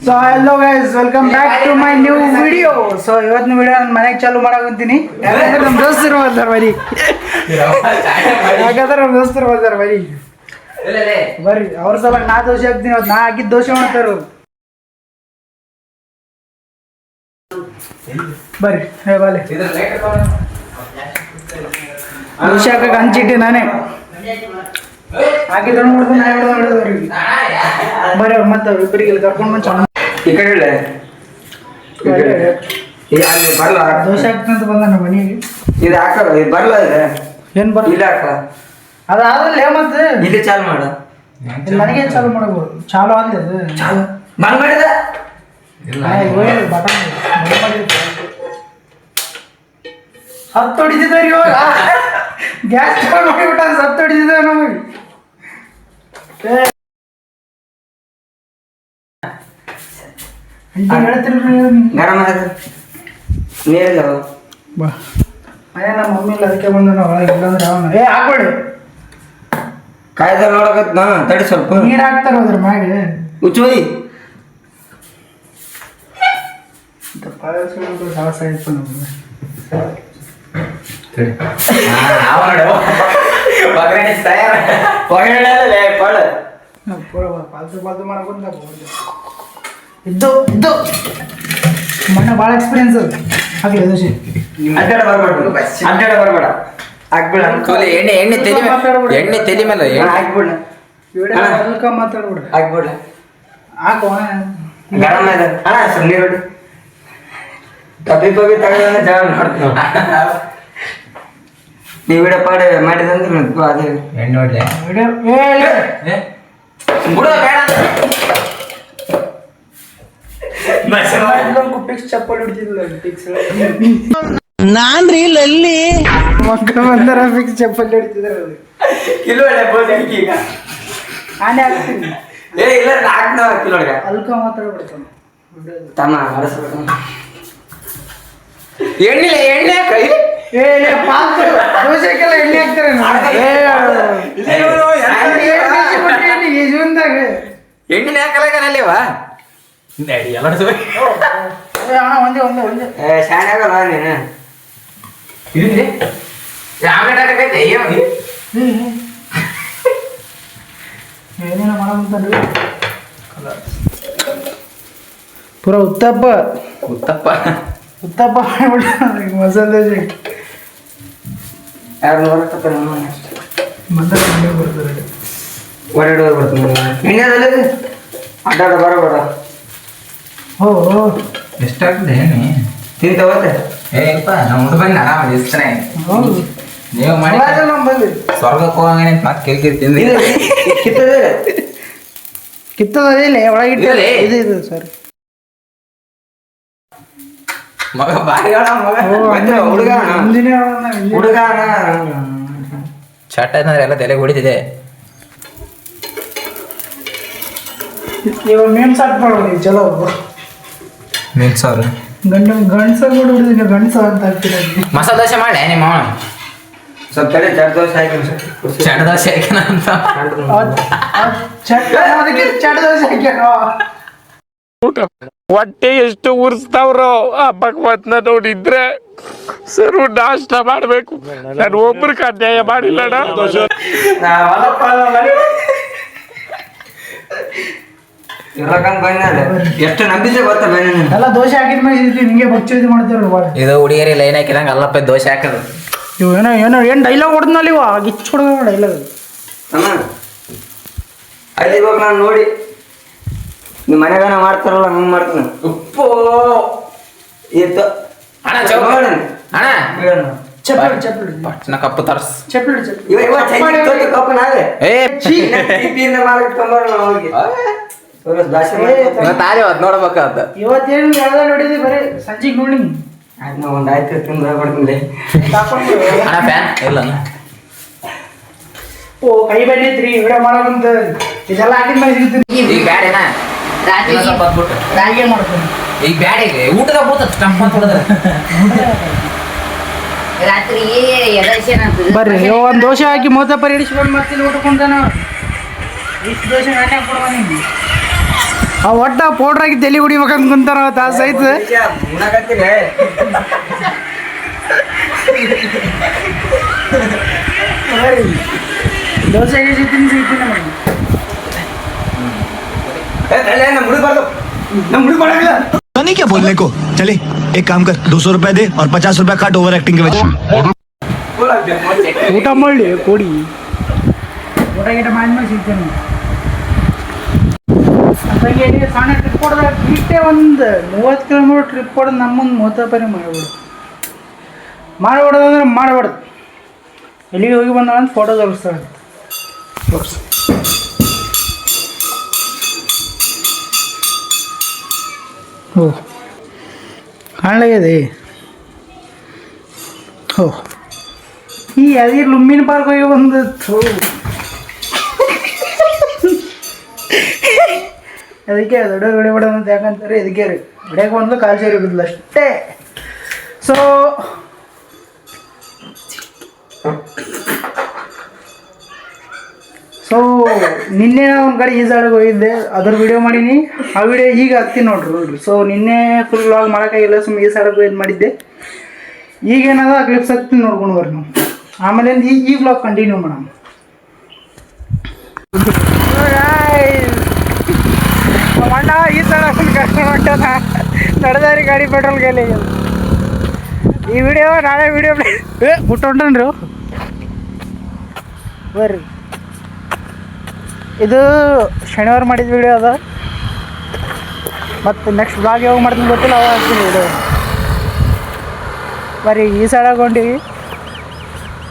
So hello guys welcome back to my new video. So ಇವತ್ತಿನ video ನಾನು ಮನೆಗೆ ಚಾಲು ಮಾಡಾಕಂತೀನಿ. ಯಾಕಂದ್ರೆ ನಮ್ಮ ದೋಸ್ತರು ಬರ್ತಾರೆ ಬರೀ ಬರ್ರಿ ಅವ್ರ ಸಲ ನಾ ದೋಸೆ ಹಾಕ್ತೀನಿ. ನಾ ಹಾಕಿದ ದೋಸೆ ಮಾಡ್ತಾರ ಬರ್ರಿ. ದೋಸೆ ಹಾಕಕ್ಕೆ ಹಂಚಿಟ್ಟೆ ನಾನೇ ಹಾಕಿದ್ ಬರ್ರಿ. ಅವ್ರು ಮತ್ತೆ ಇಬ್ಬರಿಗೆ ಕರ್ಕೊಂಡು ಬಂದು ಚೆನ್ನಾಗಿ ಈ ಕಡೆ ಬರಲ್ಲ. ದೋಸೆ ಹಾಕ್ತಂತ ಬಂದ ನಮ್ಮ ಮನೆಗೆ. ಇದು ಹಾಕಲ್ಲ, ಇದು ಬರಲ್ಲ. ಇದೆ ಏನ್ ಬರಲ್ಲ, ಇಲ್ಲ ಹಾಕಲ್ಲ. ಅದಾದ್ರಲ್ಲ ಮತ್ತೆ ಇಲ್ಲಿ ಚಾಲು ಮಾಡ. ನನಗೆ ಚಾಲು ಮಾಡಬಹುದು. ಚಾಲು ಆಗ್ಲಿ ಅದು ಬಂದ್ ಮಾಡಿದ ಬಟನ್ ಹತ್ತು ಹೊಡಿತಿದ್ದ ಇವಾಗ ಗ್ಯಾಸ್ ಚಾಲು ಮಾಡಿಬಿಟ್ಟ. ಹತ್ತು ಹೊಡಿತಿದ್ದ ನಮಗೆ. ಗರಂ ನೀರಿಲ್ಲ ಬಾ ಅಯ್ಯ ನಮ್ಮ ಮಮ್ಮಿ ಇಲ್ಲ, ಅದಕ್ಕೆ ಬಂದ ನಾವು ಒಳಗೆ. ಇಲ್ಲಂದ್ರೆ ಅವನ ಹಾಕೊಳ್ಳಿ ಕಾಯ್ದ ನೋಡಕತ್ ನಾ ತಡಿ ಸ್ವಲ್ಪ ನೀರು ಹಾಕ್ತಾರ ಅದ್ರ ಮ್ಯಾಗೆ ಉಚ್ಚೋಯ್ ಸಾಹಸ ಇತ್ತು ನಮ್ಗೆ. ಪಾಲ್ತು ಪಾಲ್ತು ಮಾಡಕೊಂಡ ಇದ್ದು ಇದ್ದು ಮಣ್ಣ ಭಾಳ ಎಕ್ಸ್ಪೀರಿಯನ್ಸ್ ಆಗ್ಲಿ ದೋಸೆ. ಅಡ್ಡಾಡ ಬರ್ಬೇಡ ಹಾಕ್ಬಿಡ. ಎಣ್ಣೆ ತಲೆ ಮೇಲೆ ಹಾಕ್ಬಿಡ ಮಾತಾಡ್ಬಿಡ ಹಾಕ್ಬಿಡ. ಹಾಕೋ ಗರಂ ಇದೆ ಅಣ್ಣ. ಸ್ವಲ್ಪ ನೀರು ಹೊಡಿ. ಕಬ್ಬಿ ಪಬ್ಬಿ ತಗೊಂಡ ಜಾಗ ಮಾಡ್ತೀವಿ ನಾವು. ನೀವು ವಿಡಿಯೋ ಪಾಡಿ ಮಾಡಿದಂದ್ರೆ ಅದೇ ಎಣ್ಣೆ ಹೊಡ್ಲೆ ವಿಡಿಯೋ ಬಿಡು ಬೇಡ. ಪಿಕ್ಸ್ ಚಪ್ಪಲ್ ಹಿಡ್ತಿದ್ಲ ಪಿಕ್ಸ್ ನಾನ್ರಿ ಲಲ್ಲಿ ಮಕ್ಕಳು ಬಂದಾರ ಪಿಕ್ಸ್ ಚಪ್ಪಲ್ ಹಿಡ್ತಿದ್ರ. ಕಿಲೋಳೆ ಬೋದಿಗೆ ಈಗ ನಾನೇ ಹಾಕ್ತೀನಿ. ಇಲ್ಲ ಹಾಕ್ನ ಕಿಲೋಳೆ ಅಲ್ಕ ಮಾತಾಡ್ಬಿಡ್ತಾನೆ ತಮ್ಮ ಅರಸ್ಬೇಕು. ಎಣ್ಣೆ ಕೈ ಪಾಲ್ತು ದೋಸೆಗೆಲ್ಲ ಎಣ್ಣೆ ಹಾಕ್ತಾರೆ. ಜೀವನದಾಗ ಎಣ್ಣೆ ಹಾಕಲಾಗನಲ್ಲೇವಾ ಒಂದೇ ಒಂದೇ ಒಂದೇ ಶಾಣೆ ಆಗಲ್ಲ ನೀನು. ಏನೇನೋ ಮಾಡಂತಾನ್ರಿ. ಪೂರ ಉತ್ತಪ್ಪ ಮಾಡ್ಬಿಟ್ಟ ಮಸಾಲೆ ದೋಸೆ. ಯಾರು ನೋಡಕತ್ತ ಮಂದಿ ಬರ್ತಾರೆ. ಹೊರಡುವ ಬರ್ತೀನಿ. ಎಣ್ಣೆದಲ್ಲಿ ಅಡ್ಡಾಡ ಬರಬೇಡ. ಓ ಎಷ್ಟಾಗ್ತದೆ ತಿಂತವತ್ತೆ ಏಪ್ಪ ನಮ್ಮ ಬಂದು ಆರಾಮ ಎಷ್ಟು ಹೌದು ನೀವು ಮಾಡಿ ಬಂದ್ವಿ ಸ್ವರ್ಗಕ್ಕೆ ಹೋಗಂಗೆ ಮತ್ತೆ ಕಿರಿಕಿರಿ ತಿಂದು ಕಿತ್ತದೆ ಕಿತ್ತದ ಇಲ್ಲ ಒಳಗಿಟ್ಟಲೆ ಇದು ಇದು ಸರ್. ಮಗ ಬಾರಿ ಹುಡುಗ ಚಟ್ ಆಯ್ತಂದ್ರೆ ಎಲ್ಲ ತಲೆ ಹೊಡಿತಿದೆ. ಇವಾಗ ಮೇಮ್ ಸಾಟ್ ಮಾಡೋದು ಚಲೋ. ಮಿಕ್ಸರ್ ಗಂಡಸ ನೋಡಿದ್ರೆ ಗಂಡಸ ಅಂತ ಆಗ್ತೀರ. ಮಸಾಲೆ ದೋಸೆ ಮಾಡಿ ನಿಮ್ಮ ಸ್ವಲ್ಪ ಕಡೆ ಚಟ್ ದೋಸೆ ಹಾಕಿ ಚಟ್ ದೋಸೆ ಹಾಕಿನ ಅಂತ ಅದಕ್ಕೆ ಚಟ್ ದೋಸೆ ಹಾಕ್ಯಾರ. ಹೊಟ್ಟೆ ಎಷ್ಟು ಉರ್ಸ್ತಾವ್ರೋ ಆ ಭಗವತ್ನ ನೋಡಿದ್ರೆ ಸರು ನಾಷ್ಟ ಮಾಡ್ಬೇಕು. ನಾನು ಒಬ್ರಿಗೆ ಅನ್ಯಾಯ ಮಾಡಿಲ್ಲಣ್ಣ. ಇರ್ಲಕಂತ ಬಂದ ಎಷ್ಟು ನಂಬಿದ್ದೆ ಗೊತ್ತಾ ಬೇನೆ ಎಲ್ಲ ದೋಸೆ ಹಾಕಿದ ಮೇಲೆ ಹಿಂಗೆ ಬಚ್ಚು ಇದು ಮಾಡ್ತೇವ್ರಿ ಭಾಳ. ಇದು ಹುಡುಗಿಯರಿ ಲೈನ್ ಹಾಕಿದಂಗ ಅಲ್ಲಪ್ಪ ದೋಸೆ ಹಾಕೋದು. ಇವು ಏನೋ ಏನೋ ಏನು ಡೈಲಾಗ್ ಹೊಡೆದ್ನಲ್ಲಿ ಇವ ಗಿಚ್ಚು ಹೊಡೆದ ಡೈಲಾಗ್. ಅಮ್ಮ ಅಲ್ಲಿ ಇವಾಗ ನಾನು ನೋಡಿ ನಿಮ್ಮ ಮನೆಗಾನ ಮಾಡ್ತಾರಲ್ಲ ಹಂಗೆ ಮಾಡ್ತೀನಿ. ಉಪ್ಪು ಇತ್ತು ಅಣ್ಣ ಚೌಕ ಅಣ್ಣ ಚಪ್ಪಲಿ ಚಪ್ಪಲಿ ಪಟ್ನ ಕಪ್ಪು ತರ್ಸ್ ಚಪ್ಪಲಿ ಕಪ್ಪ ನಾವೇ ಏ ತಾನೇ ಅದ್ ನೋಡ್ಬೇಕಾದ. ಇವತ್ತೇನು ಎಲ್ಲ ನೋಡಿದ್ವಿ ಬರೀ ಸಂಜೆಗೆ ನೋಡಿ ಒಂದ್ ಆಯ್ತು ತಿಂದು ಬರ್ತೀನಿ. ಅಣ್ಣ ಫ್ಯಾನ್ ಇಲ್ಲ ಓ ಕೈ ಬಂದಿದ್ರಿ ವಿಡಿಯೋ ಮಾಡೋದಂತ ಇದೆಲ್ಲ ಹಾಕಿದ ಮೇಲೆ ಸಿಗ್ತೀನಿ. ಈಗ ಬ್ಯಾಡ ಏನ ರಾತ್ರಿ ಸ್ವಲ್ಪ ಹೊತ್ಬಿಟ್ಟು ರಾಗಿ ಮಾಡ್ತೀನಿ. ಈಗ ಬ್ಯಾಡ ಈಗ ಊಟದ ಬೋತ ಸ್ಟಂಪ್ ಅಂತ ಹೊಡೆದ್ರೆ ರಾತ್ರಿ ಎದರ್ಶನ ಬರ್ರಿ ಒಂದು ದೋಸೆ ಹಾಕಿ ಮೂವತ್ತಪ್ಪರು ಹಿಡಿಸ್ಕೊಂಡು ಮತ್ತೆ ಊಟಕೊಂತಾನ. ಇಷ್ಟು ದೋಸೆ ನಾಟ್ಯ ಕೊಡುವ ನಿಮ್ಗೆ ಆ ಒಟ್ಟ ಪೌಡ್ರಾಗಿ ತಲೆ ಕುಡಿಬೇಕಂತ ಕುಂತಾರ ತಾಸ ಆಯ್ತು ದೋಸೆ ಗೀಸೆ ತಿನ್ಸಿ ನಮಗೆ नहीं क्या बोलने को चले एक काम कर 200 रुपए दे और 50 रुपए काट ओवर एक्टिंग के वजह ಊಟ ಮಾಡಲಿ ಕೊಡಿ ಊಟ ಗೀಟ ಮಾಡಿ ಸಿಗ್ತೇನೆ ಅದ್ರಾಗೆ ಸಣ್ಣ ಟ್ರಿಪ್ ಕೊಡೋದ ಇಷ್ಟೇ ಒಂದು 30 ಕಿಲೋಮೀಟರ್ ಟ್ರಿಪ್ ಕೊಡೋದು ನಮ್ಮೊಂದು 30 ಪರಿ ಮಾಡ್ಬಿಡೋದಂದ್ರೆ ಮಾಡಬಾರ್ದು ಎಲ್ಲಿಗೆ ಹೋಗಿ ಬಂದ ಅಂತ ಫೋಟೋ ತೋರಿಸ್ತಾಳೆ ತೋರಿಸ್ ಓ ಕಾಣಲಾಗಿದೆ ಓ ಈ ಅದೇ ಲುಂಬಿನ ಪಾರ್ಕ್ ಹೋಗಿ ಒಂದು ಅದಕ್ಕೆ ದೊಡ್ಡ ಹೊಡೆಬೇಡ ಅಂತ ಯಾಕಂತಾರೆ ಇದಕ್ಕೆ ರೀ ಹೊಡೆಯಕ್ಕೆ ಒಂದು ಕಾಲು ಸೇರಿ ಬಿದ್ದಲ್ಲ ಅಷ್ಟೇ ಸೊ ನಿನ್ನೆ ನಾನು ಒಂದು ಕಡೆ ಈಜಾಡಕ್ಕೆ ಹೋಗಿದ್ದೆ ಅದ್ರ ವಿಡಿಯೋ ಮಾಡೀನಿ ಆ ವಿಡಿಯೋ ಈಗ ಹಾಕ್ತೀನಿ ನೋಡ್ರಿ ಸೊ ನಿನ್ನೆ ಫುಲ್ ವ್ಲಾಗ್ ಮಾಡೋಕ್ಕಾಗಿಲ್ಲ ಸುಮ್ಮನೆ ಈಜಾಡಕ್ಕೆ ಹೋಗಿದ್ದು ಮಾಡಿದ್ದೆ ಈಗೇನಾದ ಆ ಕ್ಲಿಪ್ಸ್ ಹಾಕ್ತೀನಿ ನೋಡ್ಕೊಂಡು ಬರ್ರಿ ನಾವು ಆಮೇಲೆ ಈ ವ್ಲಾಗ್ ಕಂಟಿನ್ಯೂ ಮಾಡೋಣ ಅಣ್ಣ ಈ ಥರ ಕರ್ಕೊಂಡು ಹೊಂಟಾನ ನಡೆದಾರಿ ಗಾಡಿ ಪೆಟ್ರೋಲ್ ಗೇಲಿ ಈ ವಿಡಿಯೋ ನಾಳೆ ವಿಡಿಯೋ ಬಿಟ್ಟು ಹೊಂಟನ್ರಿ ಬರ್ರಿ ಇದು ಶನಿವಾರ ಮಾಡಿದ ವಿಡಿಯೋ ಅದ ಮತ್ತು ನೆಕ್ಸ್ಟ್ ಬ್ಲಾಗ್ ಯಾವಾಗ ಮಾಡ್ತೀನಿ ಗೊತ್ತಿಲ್ಲ ಅವಾಗ ಹಾಕ್ತೀನಿ ವಿಡಿಯೋ ಬರ್ರಿ ಈ ಸೈಡಾಗ ಹೊಂಟೀವಿ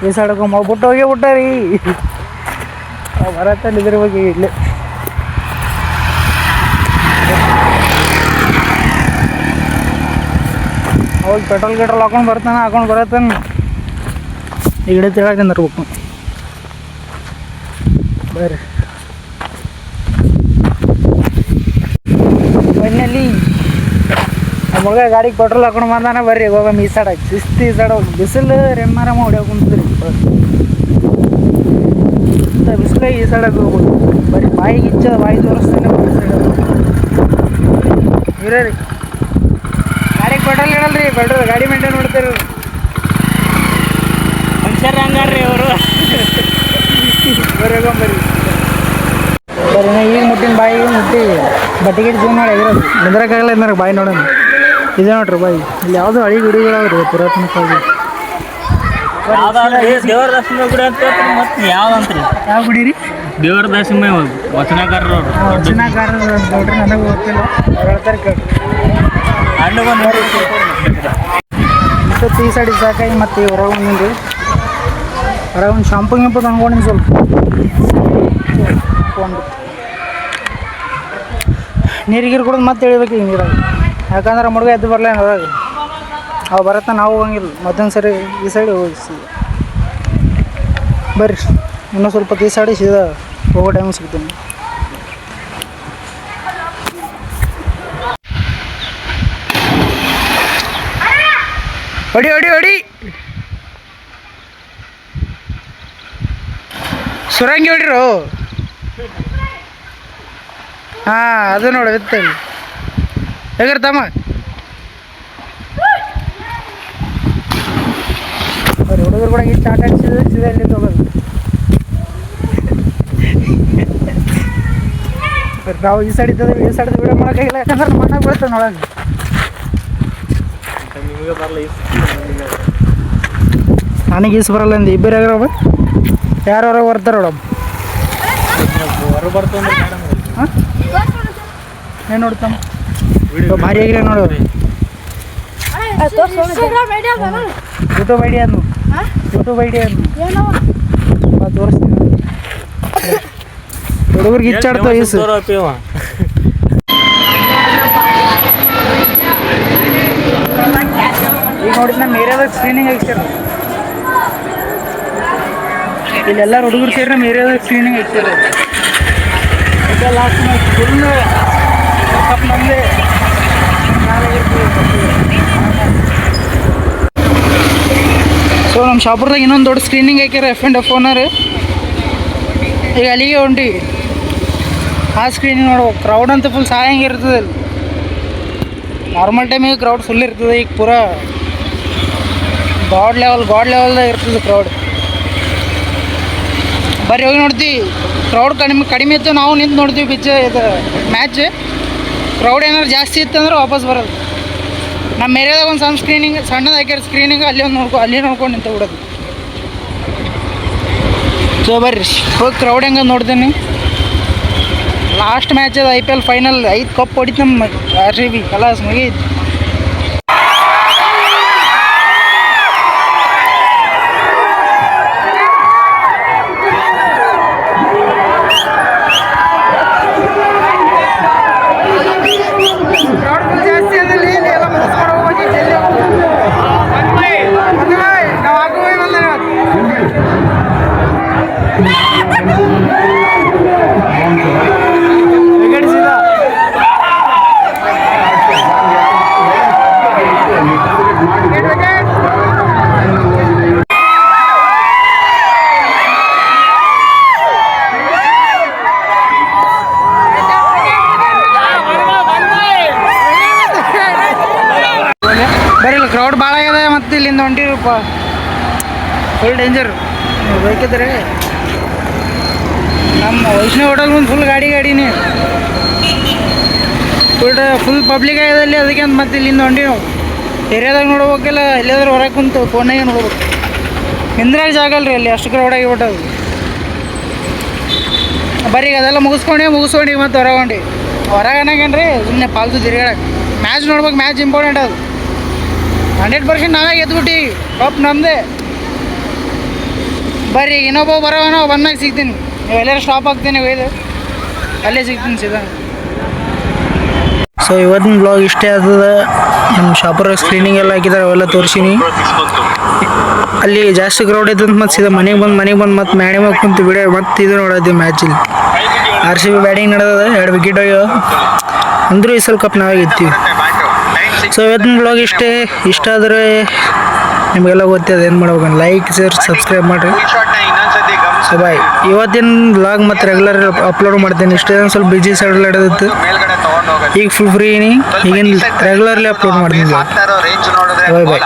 ಈ ಸೈಡಕ್ಕೆ ಬಿಟ್ಟು ಹೋಗಿ ಬಿಟ್ಟಾರಿ ಬರತ್ತಲ್ಲಿ ಇದ್ರ ಬಗ್ಗೆ ಇಡ್ಲಿ ಹೋಗಿ ಪೆಟ್ರೋಲ್ ಹಾಕೊಂಡು ಬರ್ತಾನೆ ಹಾಕೊಂಡು ಬರತ್ತಾನೆ ಈ ಗಿಡ ತಿಳಕ್ಕೆ ನರ್ಬೇಕು ಬರ್ರಿ ಬನ್ನಲ್ಲಿ ನಮ್ಮ ಮಗ ಗಾಡಿಗೆ ಪೆಟ್ರೋಲ್ ಹಾಕೊಂಡು ಬಂದಾನ ಬರ್ರಿ ಹೋಗ ಮೀಸಾಡಕ್ಕೆ ಶಿಸ್ತು ಈಸಾಡ ಹೋಗಿ ಬಿಸಿಲು ರೆಮ್ಮಾರಮ್ಮ ಹೊಡ್ಯಾಕ ಕುಂತ್ರಿ ಬಿಸಿಲಾಗ ಈಸಾಡಕ್ಕೆ ಹೋಗ್ಬೋದು ಬರ್ರಿ ಬಾಯಿಗೆ ಇಚ್ಚದ ಬಾಯಿ ತೋರಿಸ್ತಾನೆ ಇರೇ ರೀ ಗಾಡಿಗೆ ಪೆಟ್ರೋಲ್ ಇಡಲ್ರಿ ಪೆಟ್ರೋಲ್ ಗಾಡಿ ಮೇಂಟೈನ್ ಮಾಡ್ತೀರಿ ಮನುಷ್ಯರ ಹಂಗಾರ್ರಿ ಅವರು ಬರ್ರಿ ಬರ್ರಿ ಈಗ ಮುಟ್ಟಿನ ಬಾಯಿಗೆ ಮುಟ್ಟಿ ಬಟ್ಟೆಗಿಟ್ಟು ಜೂಮ್ ಮಾಡಿ ಆಗಿರೋದು ನಿಂದ್ರಕ್ಕಾಗಲ್ಲ ಎಂದ್ರೆ ಬಾಯಿ ನೋಡೋಣ ಇದೆ ನೋಡ್ರಿ ಬಾಯಿ ಇಲ್ಲಿ ಯಾವುದೋ ಹಳಿ ಗುಡಿಗಳವ್ರಿ ಪುರಾತನ ಕಾಲದ ದೇವರ ದರ್ಶನ ಗುಡಿ ಅಂತ ಮತ್ತೆ ಯಾವ್ದಂತ್ರಿ ಯಾವ ಗುಡಿ ರೀ ದೇವರ ದರ್ಶನ ವಚನಕಾರರು ವಚನಕಾರರು ನೋಡ್ರಿ ನನಗೆ ಗೊತ್ತಿಲ್ಲ ಅವ್ರು ಹೇಳ್ತಾರೆ ಕೇಳಿ ಅಲ್ಲಿ ಬಂದು ಮತ್ತೆ ಈ ಸೈಡ್ ಸಾಕಾಗಿ ಮತ್ತೆ ಹೊರಗೆ ಬಂದಿನಿ ಹೊರಗೆ ಒಂದು ಶಾಂಪು ಗಿಂಪು ತಂದ್ಕೊಂಡಿನಿ ಸ್ವಲ್ಪ ನೀರಿಗೀರು ಕುಡಿದು ಮತ್ತೆ ಇಳಿಬೇಕು ಈಗ ನೀರಾಗ ಯಾಕಂದ್ರೆ ಮುಡುಗ ಎದ್ದು ಬರಲ್ಲ ಹೊರಗೆ ಅವು ಬರತ್ತ ನಾವು ಹೋಗಂಗಿಲ್ಲ ಮತ್ತೊಂದು ಸರಿ ಈ ಸೈಡ್ ಹೋಗಿ ಬರ್ರಿ ಇನ್ನೂ ಸ್ವಲ್ಪ ಈ ಸೈಡ್ ಸೀದಾ ಹೋಗೋ ಟೈಮ್ ಸಿಗ್ತೀನಿ ಹೊಡಿ ಹೊಡಿ ಹೊಡಿ ಸುರಂಗಿ ಹೊಡಿರು ಹಾಂ ಅದು ನೋಡಿ ಎತ್ತಲ್ಲಿ ಹೇಗಾರ ತಮ್ಮ ಅವ್ರು ಹುಡುಗರು ಕೂಡ ಇಷ್ಟು ಆಟ ಆಡಿಸಿದ್ರೆ ಸೀದಾ ಇಲ್ಲಿ ಹೋಗೋದು ನಾವು ಈ ಸೈಡ್ ಇದ್ದದ ಈ ಸೈಡ್ ವಿಡಿಯೋ ಮಾಡೋಕ್ಕಾಗಿಲ್ಲ ಯಾಕಂದ್ರೆ ನಮ್ಮ ಮಣ್ಣಾಗ ಬೀಳ್ತೇವೆ ನೋಡೋಣ ನನಗೆ ಈಸು ಬರಲ್ಲ ಅಂದು ಇಬ್ಬರು ಆಗ್ರವ ಯಾರು ಹೊರಗೆ ಬರ್ತಾರೆ ನೋಡಮ್ಮ ಹೊರ ಬರ್ತಂದ್ರೆ ಹಾಂ ಏನು ನೋಡ್ತಮ್ಮ ಭಾರಿ ಆಗಿರ ನೋಡೋರು ಯೂಟ್ಯೂಬ್ ಐಡಿ ಅನ್ನು ಯೂಟ್ಯೂಬ್ ಐಡಿ ಅನ್ನು ತೋರಿಸ್ತೀನಿ ಹುಡುಗರಿಗೆ ಇಚ್ಚಾಡ್ತಾವ ಈಸು ಈಗ ನೋಡಿದ್ ನಮ್ಮ ಏರಿಯಾದಾಗ ಸ್ಕ್ರೀನಿಂಗ್ ಹಾಕ್ಸ್ಯಾರ ಇಲ್ಲೆಲ್ಲ ಹುಡುಗರು ಸೇರಿ ನಮ್ಮ ಏರಿಯಾದಾಗ ಸ್ಕ್ರೀನಿಂಗ್ ಹಾಕ್ಸ್ಯಾರ ಈಗ ಲಾಸ್ಟ್ ಫುಲ್ ಕಪ್ ನಮ್ಮದೇ ಸೊ ನಮ್ಮ ಶಾಪುರ್ದಾಗ ಇನ್ನೊಂದು ದೊಡ್ಡ ಸ್ಕ್ರೀನಿಂಗ್ ಹಾಕ್ಯಾರ F&F ಓನರ್ ಈಗ ಅಲ್ಲಿಗೆ ಹೊಂಟಿವಿ ಆ ಸ್ಕ್ರೀನಿಂಗ್ ನೋಡ್ಬೇಕು. ಕ್ರೌಡ್ ಅಂತೂ ಫುಲ್ ಸಾಯಂಗೆ ಇರ್ತದೆ ಅಲ್ಲಿ. ನಾರ್ಮಲ್ ಟೈಮಿಗೆ ಕ್ರೌಡ್ ಫುಲ್ ಇರ್ತದೆ. ಈಗ ಪೂರಾ ಗಾಡ್ ಲೆವೆಲ್ದಾಗ ಇರ್ತದೆ ಕ್ರೌಡ್. ಬರ್ರಿ ಹೋಗಿ ನೋಡ್ತೀವಿ. ಕ್ರೌಡ್ ಕಡಿಮೆ ಇತ್ತು ನಾವು ನಿಂತು ನೋಡ್ತೀವಿ ಇದು ಮ್ಯಾಚ್. ಕ್ರೌಡ್ ಏನಾದ್ರು ಜಾಸ್ತಿ ಇತ್ತು ಅಂದ್ರೆ ವಾಪಸ್ ಬರೋದು. ನಮ್ಮ ಏರಿಯಾದಾಗ ಒಂದು ಸಣ್ಣದು ಹಾಕ್ಯಾರ ಸ್ಕ್ರೀನಿಂಗ್, ಅಲ್ಲಿ ನೋಡ್ಕೊಂಡು ನಿಂತು ಬಿಡೋದು. ಸೊ ಬರ್ರಿ ಹೋಗಿ ಕ್ರೌಡ್ ಹೆಂಗೆ ನೋಡ್ತೀನಿ. ಲಾಸ್ಟ್ ಮ್ಯಾಚ್ ಅದು IPL ಫೈನಲ್ 5 ಕಪ್ ಹೊಡಿತು ನಮ್ಮ RCB. ಕಲಾಸ್ ಮುಗೀತು. ಬರೀ ಕ್ರೌಡ್ ಭಾಳ ಆಗ್ಯದ. ಮತ್ತು ಇಲ್ಲಿಂದ ಹೊಂಟಿರಪ್ಪ ಫುಲ್ ಡೇಂಜರ್. ಬೇಕಿದ್ರೆ ನಮ್ಮ ವೈಷ್ಣವ್ ಹೋಟೆಲ್ ಮುಂದೆ ಫುಲ್ ಗಾಡಿನೇ ಫುಲ್ ಪಬ್ಲಿಕ್ ಆಗ್ಯದಲ್ಲಿ. ಅದಕ್ಕೆ ಅಂತ ಮತ್ತೆ ಇಲ್ಲಿಂದ ಹೊಂಟಿ ನಾವು ಏರಿಯಾದಾಗ ನೋಡ್ಬೇಕಿಲ್ಲ. ಎಲ್ಲಾದ್ರೂ ಹೊರಗೆ ಕುಂತು ಫೋನಾಗೆ ನೋಡ್ಬೇಕು. ನಿಂದ್ರಾಗ ಜಾಗ ಅಲ್ರಿ ಅಲ್ಲಿ, ಅಷ್ಟು ಕ್ರೌಡ್ ಆಗಿಬಿಟ್ಟದು. ಬರೀ ಅದೆಲ್ಲ ಮುಗಿಸ್ಕೊಂಡು ಮತ್ತೆ ಹೊರಗೆ ಅನ್ನಂಗೇನ್ರಿ ಸುಮ್ಮನೆ ಪಾಲ್ತು ತಿರುಗಾಡಕ್ಕೆ. ಮ್ಯಾಚ್ ನೋಡ್ಬೇಕು. ಮ್ಯಾಚ್ ಇಂಪಾರ್ಟೆಂಟ್ ಅದು. 100% ನಾವೇ ಗೆದ್ಬಿಟ್ಟು ಕಪ್ ನಮ್ಮದೇ. ಬರ್ರಿ ಇನ್ನೊಬ್ಬ ಬರೋವನೋ ಬಂದಾಗ ಸಿಗ್ತೀನಿ. ನೀವು ಎಲ್ಲರೂ ಸ್ಟಾಪ್ ಆಗ್ತೀನಿ ಒಯ್ದು ಅಲ್ಲೇ ಸಿಗ್ತೀನಿ ಸೀದಾ. ಸೊ ಇವತ್ತಿನ ಬ್ಲಾಗ್ ಇಷ್ಟೇ ಆಗ್ತದೆ. ನಮ್ಮ ಶಾಪುರ ಸ್ಕ್ರೀನಿಂಗ್ ಎಲ್ಲ ಹಾಕಿದ್ದಾರೆ, ಅವೆಲ್ಲ ತೋರಿಸೀನಿ. ಅಲ್ಲಿ ಜಾಸ್ತಿ ಕ್ರೌಡ್ ಐತೆ ಅಂತ ಮತ್ತೆ ಸೀದಾ ಮನೆಗೆ ಬಂದು ಮತ್ತೆ ಮ್ಯಾಡಿ ಮ್ಯಾಗ ಕುಂತು ವಿಡಿಯೋ ಮತ್ತೆ ಇದು ನೋಡೋದು. ಮ್ಯಾಚಲ್ಲಿ RCB ಬ್ಯಾಟಿಂಗ್ ನಡೆದ 2 ವಿಕೆಟ್ ಹೋಗ್ಯಾವ. ಅಂದರೂ ಈ ಸಲ ಕಪ್ ನಾವೇ ಗೆದ್ತೀವಿ. ಸೊ ಇವತ್ತಿನ ಬ್ಲಾಗ್ ಇಷ್ಟ ಆದರೆ ನಿಮಗೆಲ್ಲ ಗೊತ್ತಿದೆ ಏನು ಮಾಡ್ಬೇಕಂತ. ಲೈಕ್ ಶೇರ್ ಸಬ್ಸ್ಕ್ರೈಬ್ ಮಾಡಿರಿ. So bye. ಇವತ್ತಿನ ಬ್ಲಾಗ್ ಮತ್ತು ರೆಗ್ಯುಲರ್ ಅಪ್ಲೋಡ್ ಮಾಡ್ತೀನಿ. ಇಷ್ಟೇ ಸ್ವಲ್ಪ ಬಿಜಿ ಸೈಡ್ ನಡೆದಿತ್ತು. ಈಗ ಫುಲ್ ಫ್ರೀ ಈಗಿನ ರೆಗ್ಯುಲರ್ಲಿ ಅಪ್ಲೋಡ್ ಮಾಡ್ತೀನಿ. ಬಾಯ್ ಬಾಯ್.